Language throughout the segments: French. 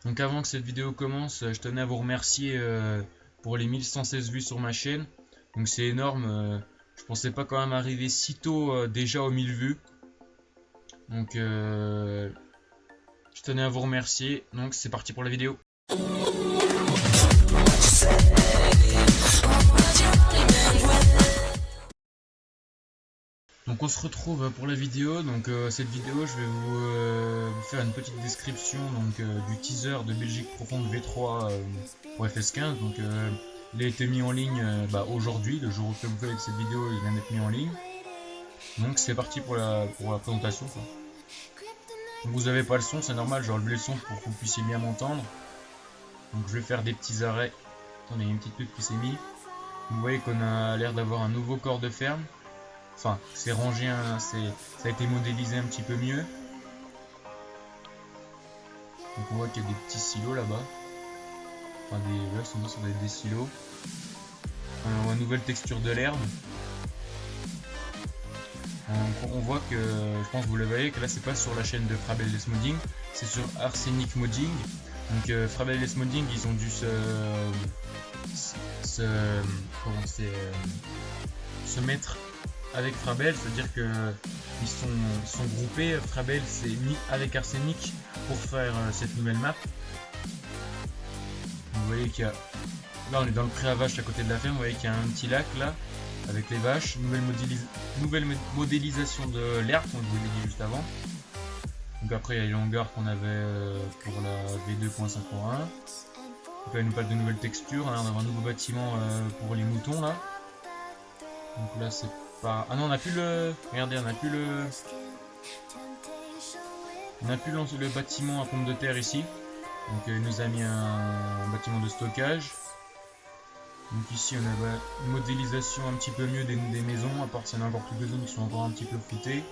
Donc avant que cette vidéo commence, je tenais à vous remercier pour les 1116 vues sur ma chaîne. Donc c'est énorme, je pensais pas quand même arriver si tôt déjà aux 1000 vues. Donc je tenais à vous remercier. Donc c'est parti pour la vidéo. Donc on se retrouve pour la vidéo. Donc cette vidéo, je vais vous faire une petite description du teaser de Belgique Profonde V3 pour FS15. Donc il a été mis en ligne aujourd'hui, le jour où vous faites cette vidéo, il vient d'être mis en ligne. Donc c'est parti pour la présentation, quoi. Donc, vous n'avez pas le son, c'est normal, j'ai enlevé le son pour que vous puissiez bien m'entendre. Donc je vais faire des petits arrêts. Attendez, il y a une petite pub qui s'est mise. Vous voyez qu'on a l'air d'avoir un nouveau corps de ferme. Enfin, c'est rangé, ça a été modélisé un petit peu mieux. Donc on voit qu'il y a des petits silos là-bas. Enfin, ça doit être des silos. On voit une nouvelle texture de l'herbe. On voit que, je pense que vous le voyez, que là c'est pas sur la chaîne de Frabelles Modding, c'est sur Arsenic Modding. Donc Frabelles Modding, ils ont dû se mettre avec Frabelle, c'est-à-dire que ils sont groupés. Frabelle s'est mis avec Arsenic pour faire cette nouvelle map. Vous voyez qu'il y a, là on est dans le pré à vaches à côté de la ferme, vous voyez qu'il y a un petit lac là avec les vaches, nouvelle modélisation de l'herbe comme je vous l'ai dit juste avant. Donc après il y a les longueurs qu'on avait pour la V2.5.1. Donc là il nous parle de nouvelles textures, on a un nouveau bâtiment pour les moutons là. Donc là c'est pas... Ah non, on n'a plus le... Regardez, on n'a plus le... le bâtiment à pompe de terre ici. Donc il nous a mis un bâtiment de stockage. Donc ici on a une modélisation un petit peu mieux des maisons, à part qu'il y en a encore quelques zones qui sont encore un petit peu floutées.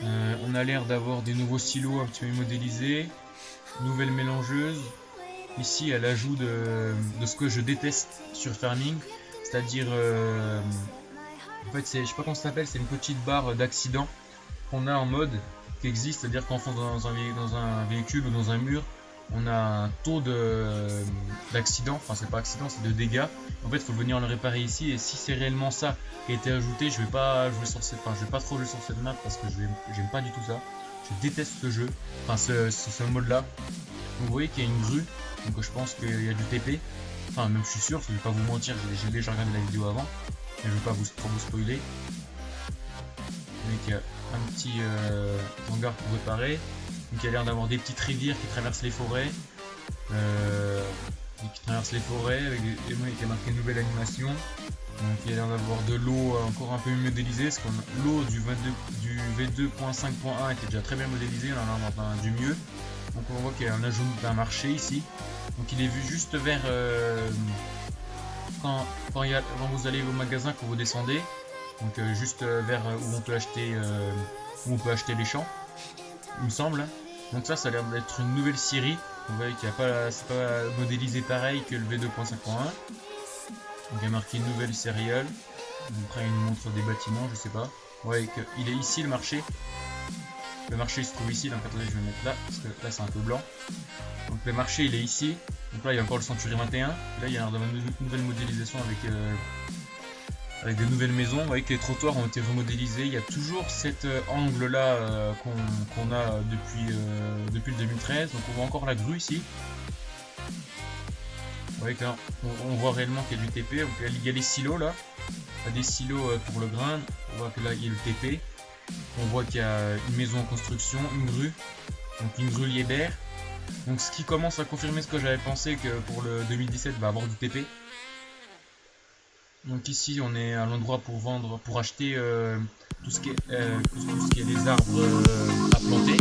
On a l'air d'avoir des nouveaux silos un petit peu modélisés. Nouvelle mélangeuse. Ici elle ajoute de ce que je déteste sur Farming. C'est-à-dire... en fait, je sais pas comment ça s'appelle, c'est une petite barre d'accident qu'on a en mode qui existe, c'est-à-dire qu'en fonce dans un véhicule ou dans un mur, on a un taux d'accident, enfin c'est pas accident, c'est de dégâts. En fait, il faut venir le réparer ici, et si c'est réellement ça qui a été ajouté, je vais pas jouer sur cette, je vais pas trop jouer sur cette map parce que j'aime pas du tout ça. Je déteste ce jeu, enfin ce mode-là. Vous voyez qu'il y a une grue, donc je pense qu'il y a du TP. Enfin, même je suis sûr, je vais pas vous mentir, j'ai déjà regardé la vidéo avant. Je ne vais pas trop vous spoiler. Donc il y a un petit hangar pour réparer. Donc il y a l'air d'avoir des petites rivières qui traversent les forêts. Avec qui a marqué nouvelle animation. Donc il y a l'air d'avoir de l'eau encore un peu mieux modélisée. Parce que l'eau du V2.5.1 était déjà très bien modélisée. On en a du mieux. Donc on voit qu'il y a un ajout d'un marché ici. Donc il est vu juste vers... quand vous allez au magasin, quand vous descendez, donc juste vers où on peut acheter les champs, il me semble. Donc ça a l'air d'être une nouvelle série. Vous voyez qu'il n'y a pas, c'est pas modélisé pareil que le V2.5.1. Donc il y a marqué nouvelle céréale. Après il nous montre des bâtiments, je sais pas. Ouais, il est ici le marché. Le marché il se trouve ici, donc attendez, je vais mettre là, parce que là c'est un peu blanc. Donc le marché il est ici. Donc là il y a encore le Century 21. Là il y a une nouvelle modélisation avec des nouvelles maisons. Vous voyez que les trottoirs ont été remodélisés. Il y a toujours cet angle là qu'on a depuis le 2013. Donc on voit encore la grue ici. Vous voyez qu'on voit réellement qu'il y a du TP. Donc, il y a les silos là. Il y a des silos pour le grain. On voit que là il y a le TP. On voit qu'il y a une maison en construction, une grue. Donc une grue Liébert. Donc ce qui commence à confirmer ce que j'avais pensé, que pour le 2017 va avoir du TP. Donc ici on est à l'endroit pour acheter tout ce qui est des arbres à planter.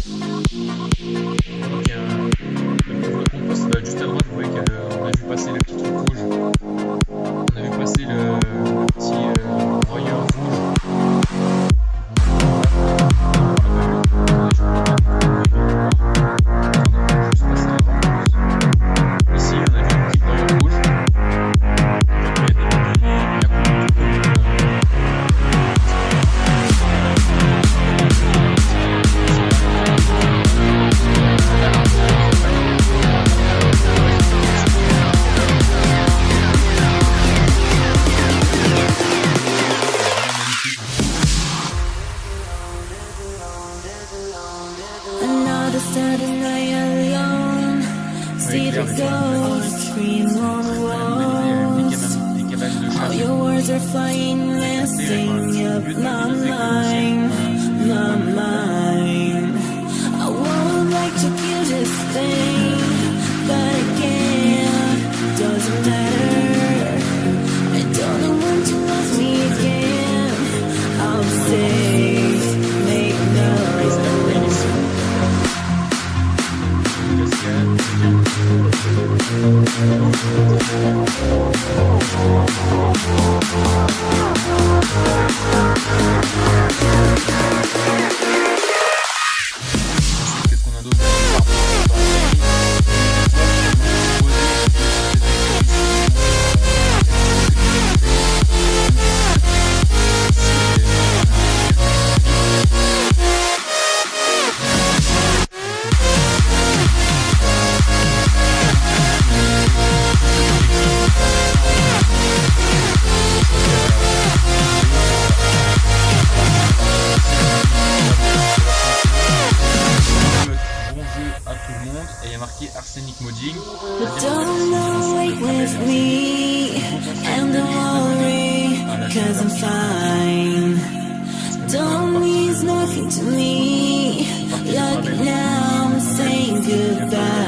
Donc le compost va juste à droite, vous voyez qu'on a vu passer le petit truc rouge. On a vu passer le petit broyeur rouge. Ouais, clair, des fois, des cabanes de chasse. Your words are flying, messing up my mind, my mind. I would like to kill this thing, but I can't, doesn't matter. I don't want to love me again. I'll say, make no. Qu'est-ce qu'on a d'autre? Et il y a marqué Arsenic Modding. Don't know, wait with me, and don't worry, cause I'm fine. Don't mean nothing to me, like now I'm saying goodbye.